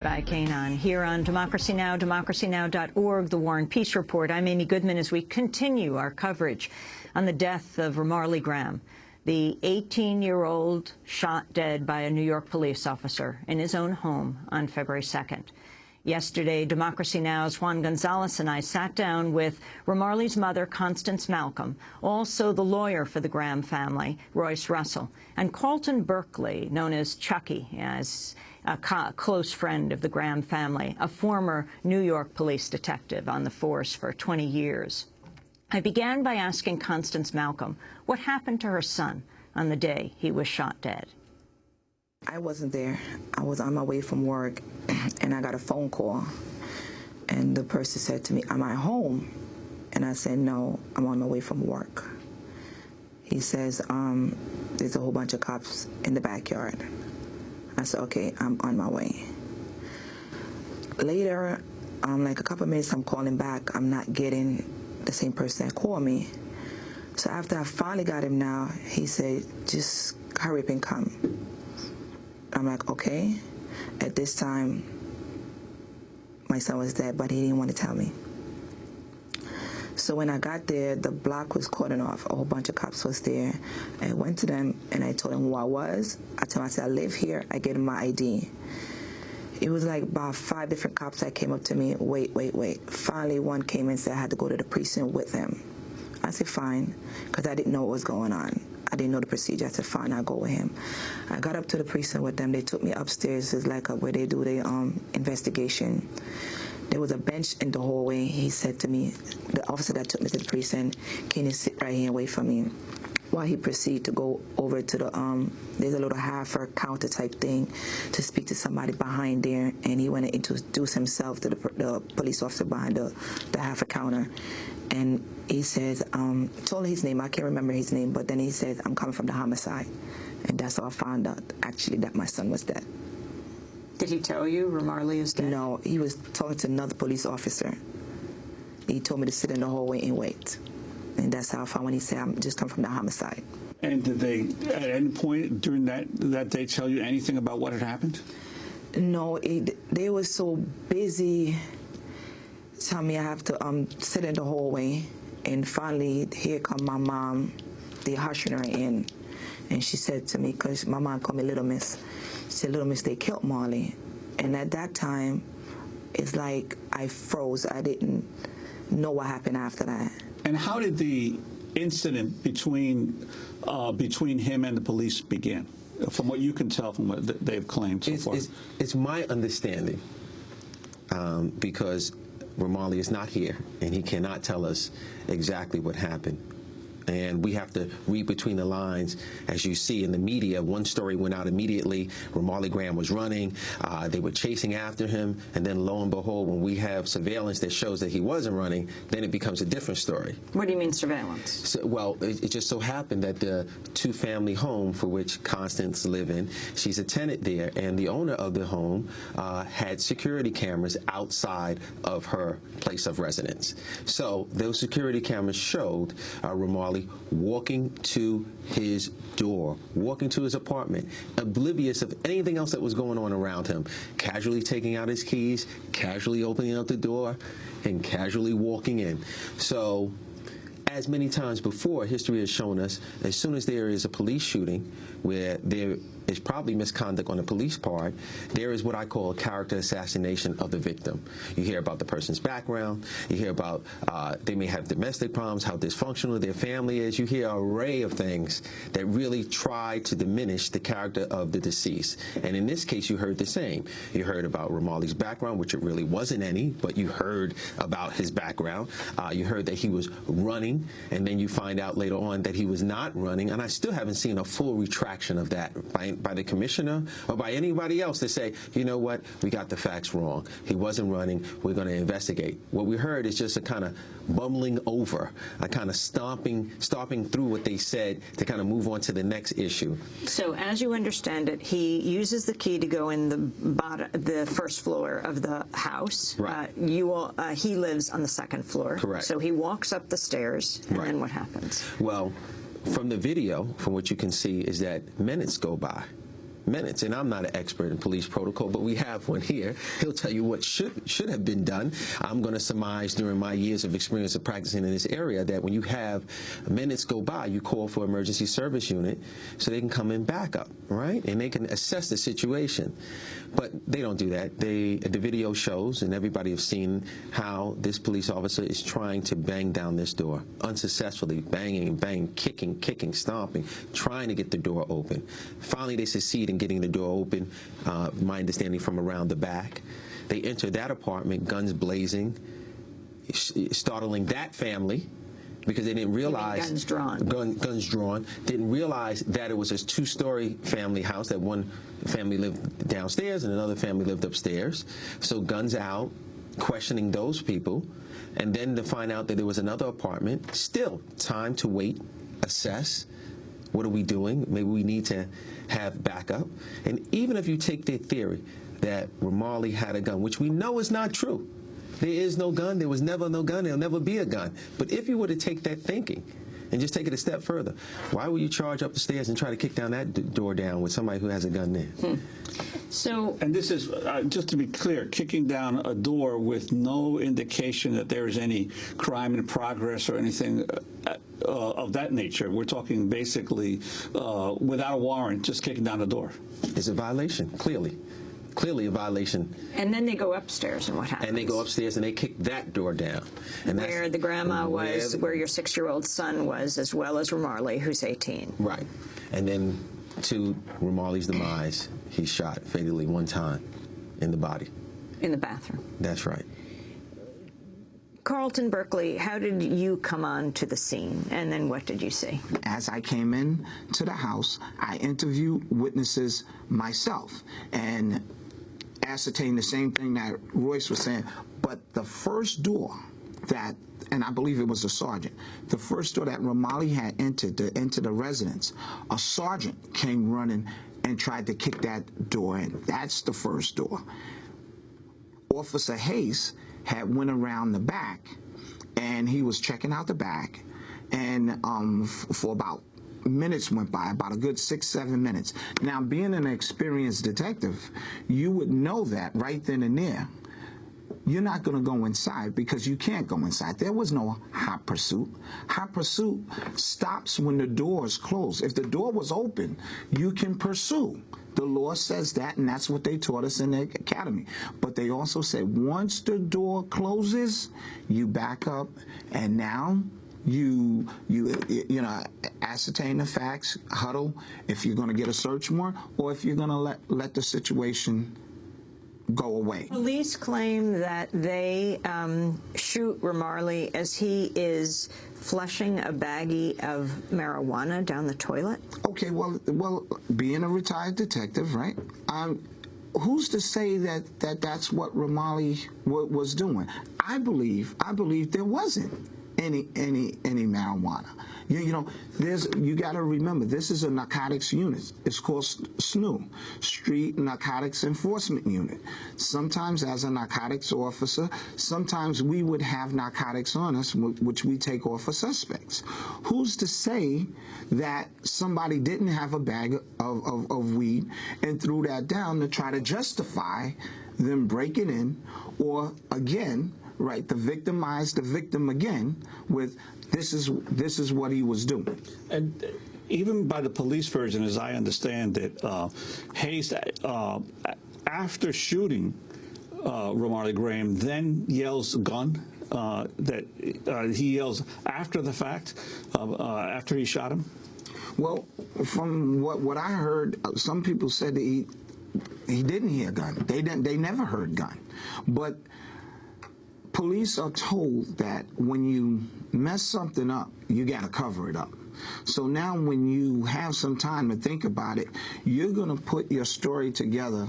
By Kanan here on Democracy Now!, democracynow.org, The War and Peace Report. I'm Amy Goodman as we continue our coverage on the death of Ramarley Graham, the 18-year-old shot dead by a New York police officer in his own home on February 2nd. Yesterday, Democracy Now!'s Juan Gonzalez and I sat down with Ramarley's mother, Constance Malcolm, also the lawyer for the Graham family, Royce Russell, and Carlton Berkeley, known as Chucky, as a close friend of the Graham family, a former New York police detective on the force for 20 years. I began by asking Constance Malcolm what happened to her son on the day he was shot dead. I wasn't there. I was on my way from work, and I got a phone call, and the person said to me, "Am I home?" And I said, "No, I'm on my way from work." He says, "There's a whole bunch of cops in the backyard." I said, "Okay, I'm on my way." Later, like a couple of minutes, I'm calling back. I'm not getting the same person that called me. So after I finally got him now, he said, "Just hurry up and come." I'm like, okay. At this time, my son was dead, but he didn't want to tell me. So when I got there, the block was cordoned off. A whole bunch of cops was there. I went to them, and I told them who I was. I told them, I said, "I live here." I gave them my ID. It was like about 5 different cops that came up to me. Wait. Finally, one came and said I had to go to the precinct with him. I said, fine, because I didn't know what was going on. I didn't know the procedure. I said, fine, I'll go with him. I got up to the precinct with them. They took me upstairs. It's like where they do the investigation. There was a bench in the hallway. He said to me, the officer that took me to the precinct, "Can you sit right here and wait for me?" While he proceeded to go over to the, there's a little half-hour counter type thing to speak to somebody behind there, and he went to introduce himself to the police officer behind the half-hour counter. And he says, told his name, I can't remember his name, but then he says, "I'm coming from the homicide." And that's how I found out, actually, that my son was dead. Did he tell you Ramarley is dead? No, he was talking to another police officer. He told me to sit in the hallway and wait. And that's how I found when he said, "I'm just come from the homicide." And did they, at any point during that day, tell you anything about what had happened? No, they were so busy telling me I have to sit in the hallway. And finally, here come my mom. They ushering her in. And she said to me, because my mom called me Little Miss, she said, "Little Miss, they killed Marley." And at that time, it's like I froze. I didn't know what happened after that. And how did the incident between him and the police begin, from what you can tell from what they've claimed so far? It's my understanding, because Ramarley is not here, and he cannot tell us exactly what happened. And we have to read between the lines. As you see in the media, one story went out immediately. Ramarley Graham was running. They were chasing after him. And then lo and behold, when we have surveillance that shows that he wasn't running, then it becomes a different story. What do you mean surveillance? So, well, it just so happened that the two-family home for which Constance lived in, she's a tenant there, and the owner of the home had security cameras outside of her place of residence. So those security cameras showed Ramarley walking to his door, walking to his apartment, oblivious of anything else that was going on around him, casually taking out his keys, casually opening up the door, and casually walking in. So, as many times before, history has shown us, as soon as there is a police shooting where there is probably misconduct on the police part, there is what I call a character assassination of the victim. You hear about the person's background, you hear about they may have domestic problems, how dysfunctional their family is. You hear an array of things that really try to diminish the character of the deceased. And in this case, you heard the same. You heard about Ramarley's background, which it really wasn't any, but you heard about his background. You heard that he was running, and then you find out later on that he was not running, and I still haven't seen a full retraction of that by the commissioner or by anybody else to say, you know what, we got the facts wrong. He wasn't running. We're going to investigate. What we heard is just a kind of bumbling over, a kind of stomping through what they said to kind of move on to the next issue. So as you understand it, he uses the key to go in the first floor of the house. Right. He lives on the second floor. Correct. So he walks up the stairs, and then what happens? Well, from the video, from what you can see, is that minutes go by. minutes. And I'm not an expert in police protocol, but we have one here. He'll tell you what should have been done. I'm going to surmise during my years of experience of practicing in this area that when you have minutes go by, you call for emergency service unit so they can come in backup, right? And they can assess the situation. But they don't do that. The video shows, and everybody has seen how this police officer is trying to bang down this door, unsuccessfully, banging and banging, kicking, stomping, trying to get the door open. Finally, they succeed in getting the door open, my understanding, from around the back. They enter that apartment, guns blazing, startling that family, because they didn't realize guns drawn. Guns drawn. Didn't realize that it was a two-story family house, that one family lived downstairs and another family lived upstairs. So guns out, questioning those people, and then to find out that there was another apartment. Still time to wait, assess. What are we doing? Maybe we need to have backup. And even if you take the theory that Ramarley had a gun, which we know is not true. There is no gun. There was never no gun. There'll never be a gun. But if you were to take that thinking and just take it a step further, why would you charge up the stairs and try to kick down that door down with somebody who has a gun there? So, And this is, just to be clear, kicking down a door with no indication that there is any crime in progress or anything of that nature. We're talking basically without a warrant, just kicking down the door. It's a violation, clearly. Clearly a violation. and then they go upstairs, and what happens? And they go upstairs and they kick that door down. And that's where the grandma was, where where your 6-year-old son was, as well as Ramarley, who's 18. Right. And then to Ramarley's demise, he's shot fatally one time in the body. In the bathroom. That's right. Carlton Berkeley, how did you come on to the scene, and then what did you see? As I came in to the house, I interviewed witnesses myself and ascertained the same thing that Royce was saying. But the first door that, and I believe it was a sergeant, the first door that Ramarley had entered to enter the residence, a sergeant came running and tried to kick that door in. That's the first door. Officer Hayes had went around the back, and he was checking out the back, and for about minutes went by, about a good 6-7 minutes. Now, being an experienced detective, you would know that right then and there. You're not going to go inside because you can't go inside. There was no hot pursuit. Hot pursuit stops when the door is closed. If the door was open, you can pursue. The law says that, and that's what they taught us in the academy. But they also said once the door closes, you back up, and now you know, ascertain the facts, huddle if you're going to get a search warrant or if you're going to let the situation go away. Police claim that they shoot Ramarley as he is flushing a baggie of marijuana down the toilet. Okay, well, being a retired detective, right? Who's to say that that's what Ramarley was doing? I believe there wasn't any marijuana. You know, you got to remember, this is a narcotics unit. It's called SNU, Street Narcotics Enforcement Unit. Sometimes as a narcotics officer, sometimes we would have narcotics on us, which we take off of suspects. Who's to say that somebody didn't have a bag of weed and threw that down to try to justify them breaking in, or again, right, to victimize the victim again with this is what he was doing. And even by the police version, as I understand it, Hayes, after shooting Ramarley Graham, then yells gun. That he yells after the fact, after he shot him. Well, from what I heard, some people said that he didn't hear gun. They never heard gun, but police are told that when you mess something up, you got to cover it up. So now when you have some time to think about it, you're going to put your story together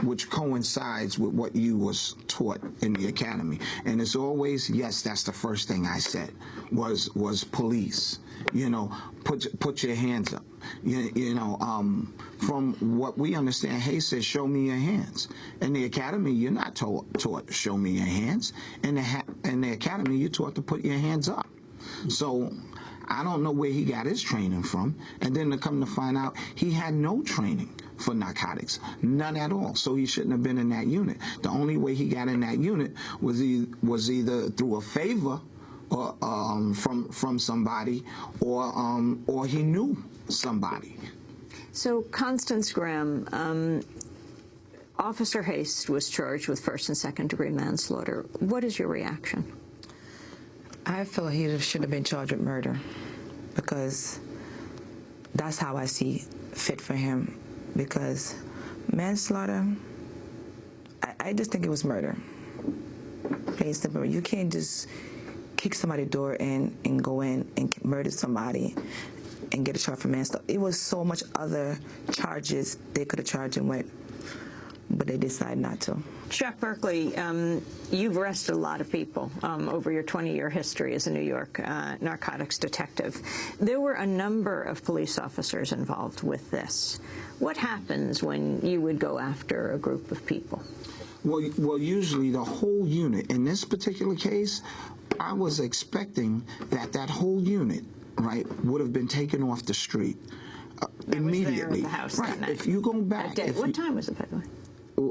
which coincides with what you was taught in the academy. And it's always, yes, that's the first thing I said, was police. You know, put your hands up. You know, from what we understand, Hayes says, show me your hands. In the academy, you're not taught to show me your hands. In the academy, you're taught to put your hands up. So I don't know where he got his training from. And then to come to find out, he had no training for narcotics. None at all. So he shouldn't have been in that unit. The only way he got in that unit was either through a favor or from somebody, or he knew somebody. So, Constance Graham, Officer Haste was charged with first and second degree manslaughter. What is your reaction? I feel he should have been charged with murder, because that's how I see fit for him. Because manslaughter, I just think it was murder. Plain simple. You can't just kick somebody's door in and go in and murder somebody and get a charge for manslaughter. It was so much other charges they could have charged him with, but they decided not to. Chuck Berkeley, you've arrested a lot of people over your 20-year history as a New York narcotics detective. There were a number of police officers involved with this. What happens when you would go after a group of people? Well, usually the whole unit. In this particular case, I was expecting that whole unit, right, would have been taken off the street immediately. There at the house right. that night. If you go back, What time was it, by the way?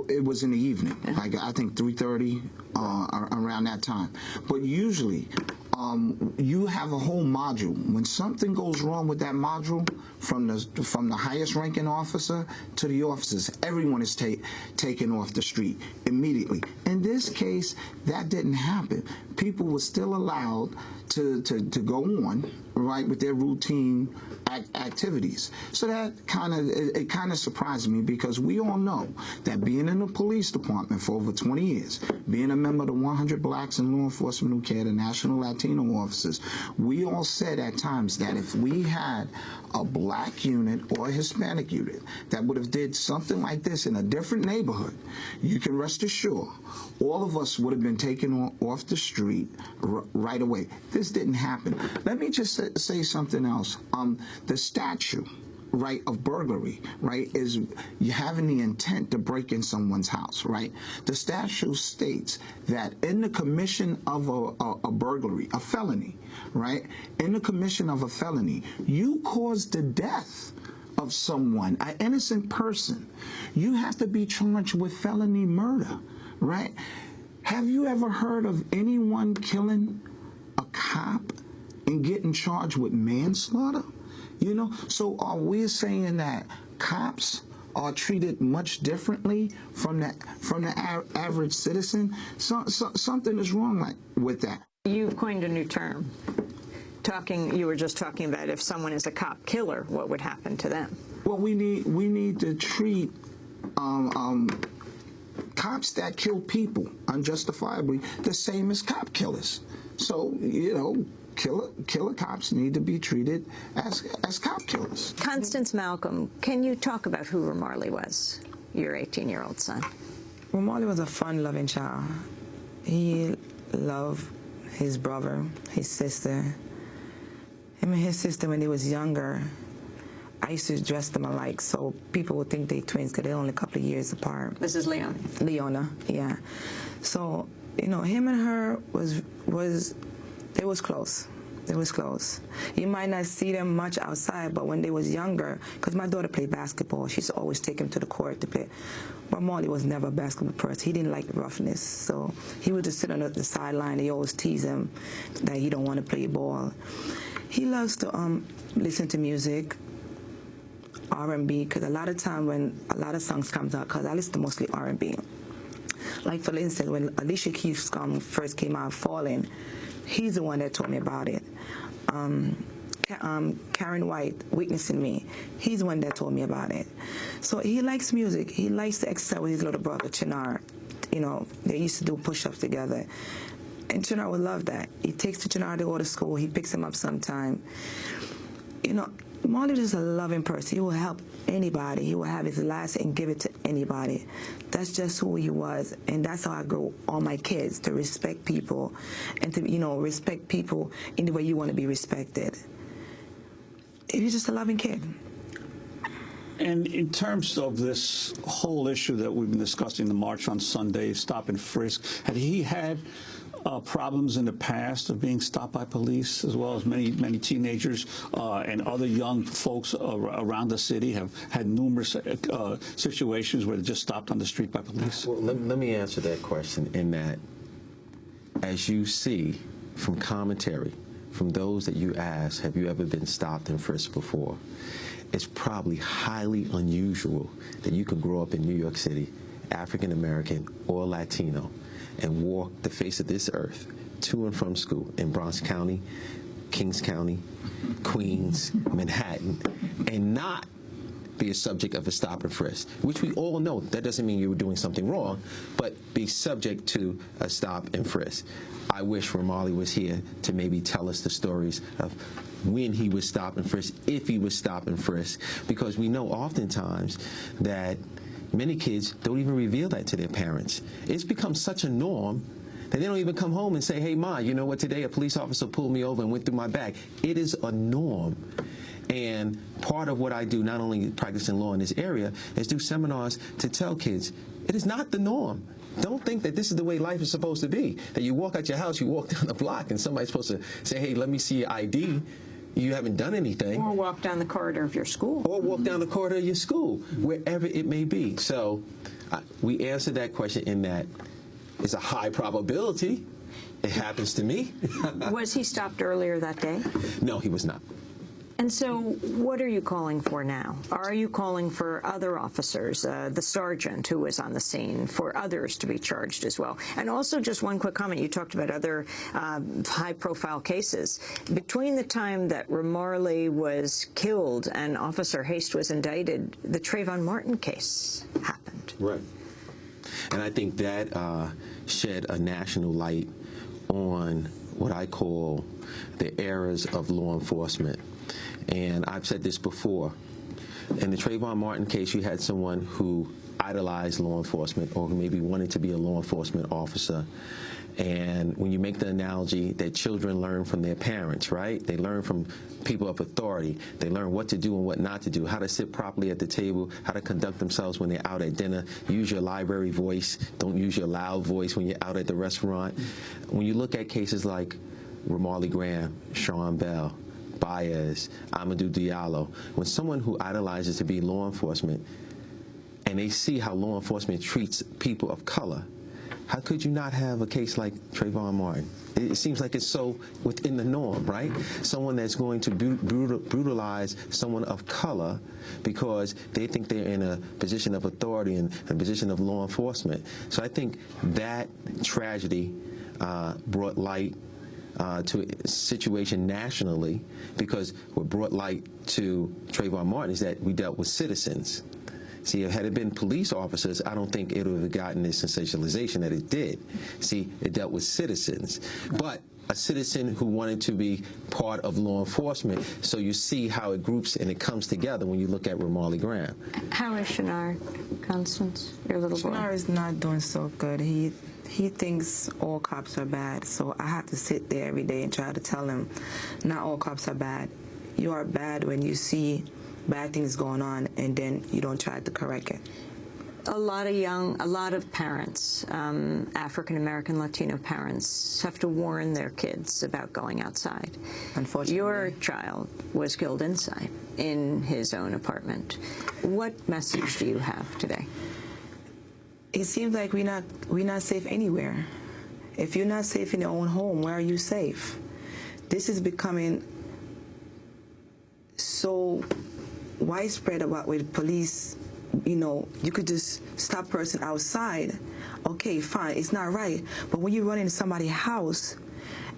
It was in the evening, like I think 3:30, around that time. But usually, you have a whole module. When something goes wrong with that module, from the highest ranking officer to the officers, everyone is taken off the street immediately. In this case, that didn't happen. People were still allowed to go on, right, with their routine activities. So that kind of surprised me, because we all know that being in the police department for over 20 years, being a member of the 100 Blacks in Law Enforcement Who Care, the National Latino Officers, we all said at times that if we had a black unit or a Hispanic unit that would have did something like this in a different neighborhood, you can rest assured all of us would have been taken off the street right away. This didn't happen. Let me just say something else. The statute, right, of burglary, right, is you having the intent to break in someone's house, right? The statute states that in the commission of a burglary, a felony, right, in the commission of a felony, you cause the death of someone, an innocent person, you have to be charged with felony murder, right? Have you ever heard of anyone killing a cop and getting charged with manslaughter? You know, so are we saying that cops are treated much differently from the average citizen? Something is wrong with that. You've coined a new term. You were just talking about if someone is a cop killer, what would happen to them? Well, we need to treat cops that kill people unjustifiably the same as cop killers. So, you know, killer cops need to be treated as cop killers. Constance Malcolm, can you talk about who Ramarley was, your 18-year-old son? Ramarley was a fun-loving child. He loved his brother, his sister. Him and his sister, when they was younger, I used to dress them alike, so people would think they twins because they're only a couple of years apart. This is Leona. Leona, yeah. So, you know, him and her was close. They was close. You might not see them much outside, but when they was younger, because my daughter played basketball, she used to always take him to the court to play. But Marley was never a basketball person. He didn't like roughness, so he would just sit on the sideline. They always tease him that he don't want to play ball. He loves to listen to music, R&B, because a lot of time when a lot of songs comes out, because I listen to mostly R&B. Like, for instance, when Alicia Keys' song first came out, Falling, he's the one that told me about it. Karen White, Witnessing Me, he's the one that told me about it. So he likes music. He likes to exercise with his little brother, Chinar. You know, they used to do push-ups together. And Chinar would love that. He takes Chinar to go to school. He picks him up sometime. You know, Marley is a loving person. He will help anybody. He will have his last and give it to anybody. That's just who he was, and that's how I grow all my kids, to respect people and to, you know, respect people in the way you want to be respected. He's just a loving kid. And in terms of this whole issue that we've been discussing, the march on Sunday, stop and frisk, had he had problems in the past of being stopped by police, as well as many teenagers and other young folks around the city have had numerous situations where they're just stopped on the street by police? Well, let me answer that question in that, as you see from commentary, from those that you ask, have you ever been stopped and frisked before? It's probably highly unusual that you can grow up in New York City, African American or Latino, and walk the face of this earth to and from school in Bronx County, Kings County, Queens, Manhattan, and not be a subject of a stop and frisk, which we all know. That doesn't mean you were doing something wrong, but be subject to a stop and frisk. I wish Romarley was here to maybe tell us the stories of when he was stop and frisk, if he was stop and frisk, because we know oftentimes that many kids don't even reveal that to their parents. It's become such a norm that they don't even come home and say, hey, Ma, you know what, today a police officer pulled me over and went through my bag. It is a norm. And part of what I do, not only practicing law in this area, is do seminars to tell kids, it is not the norm. Don't think that this is the way life is supposed to be, that you walk out your house, you walk down the block, and somebody's supposed to say, hey, let me see your ID. You haven't done anything. Or walk down the corridor of your school. Or walk down the corridor of your school, wherever it may be. So we answered that question in that it's a high probability. It happens to me. Was he stopped earlier that day? No, he was not. And so what are you calling for now? Are you calling for other officers, the sergeant who was on the scene, for others to be charged as well? And also, just one quick comment. You talked about other high-profile cases. Between the time that Romarley was killed and Officer Haste was indicted, the Trayvon Martin case happened. Right. And I think that shed a national light on what I call the errors of law enforcement. And I've said this before. In the Trayvon Martin case, you had someone who idolized law enforcement or who maybe wanted to be a law enforcement officer. And when you make the analogy that children learn from their parents, right? They learn from people of authority. They learn what to do and what not to do, how to sit properly at the table, how to conduct themselves when they're out at dinner. Use your library voice. Don't use your loud voice when you're out at the restaurant. When you look at cases like Romarley Graham, Sean Bell, Baez, Amadou Diallo, when someone who idolizes to be law enforcement and they see how law enforcement treats people of color, how could you not have a case like Trayvon Martin? It seems like it's so within the norm, right? Someone that's going to brutalize someone of color because they think they're in a position of authority and a position of law enforcement. So I think that tragedy brought light to a situation nationally, because what brought light to Trayvon Martin is that we dealt with citizens. See, had it been police officers, I don't think it would have gotten the sensationalization that it did. See, it dealt with citizens. But a citizen who wanted to be part of law enforcement, so you see how it groups and it comes together when you look at Romarley Graham. How is Shannar, Constance, your little boy? Shannar is not doing so good. He thinks all cops are bad, so I have to sit there every day and try to tell him, not all cops are bad. You are bad when you see bad things going on and then you don't try to correct it. A lot of parents, African American, Latino parents, have to warn their kids about going outside. Unfortunately. Your child was killed inside in his own apartment. What message do you have today? It seems like we're not safe anywhere. If you're not safe in your own home, where are you safe? This is becoming so widespread about with police. You know, you could just stop a person outside. Okay, fine, it's not right. But when you run into somebody's house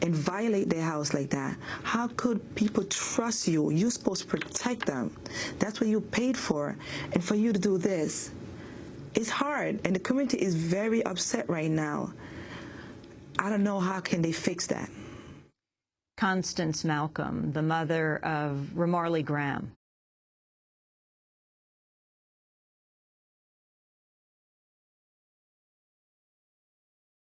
and violate their house like that, how could people trust you? You're supposed to protect them. That's what you paid for. And for you to do this, it's hard. And the community is very upset right now. I don't know how can they fix that. Constance Malcolm, the mother of Romarley Graham.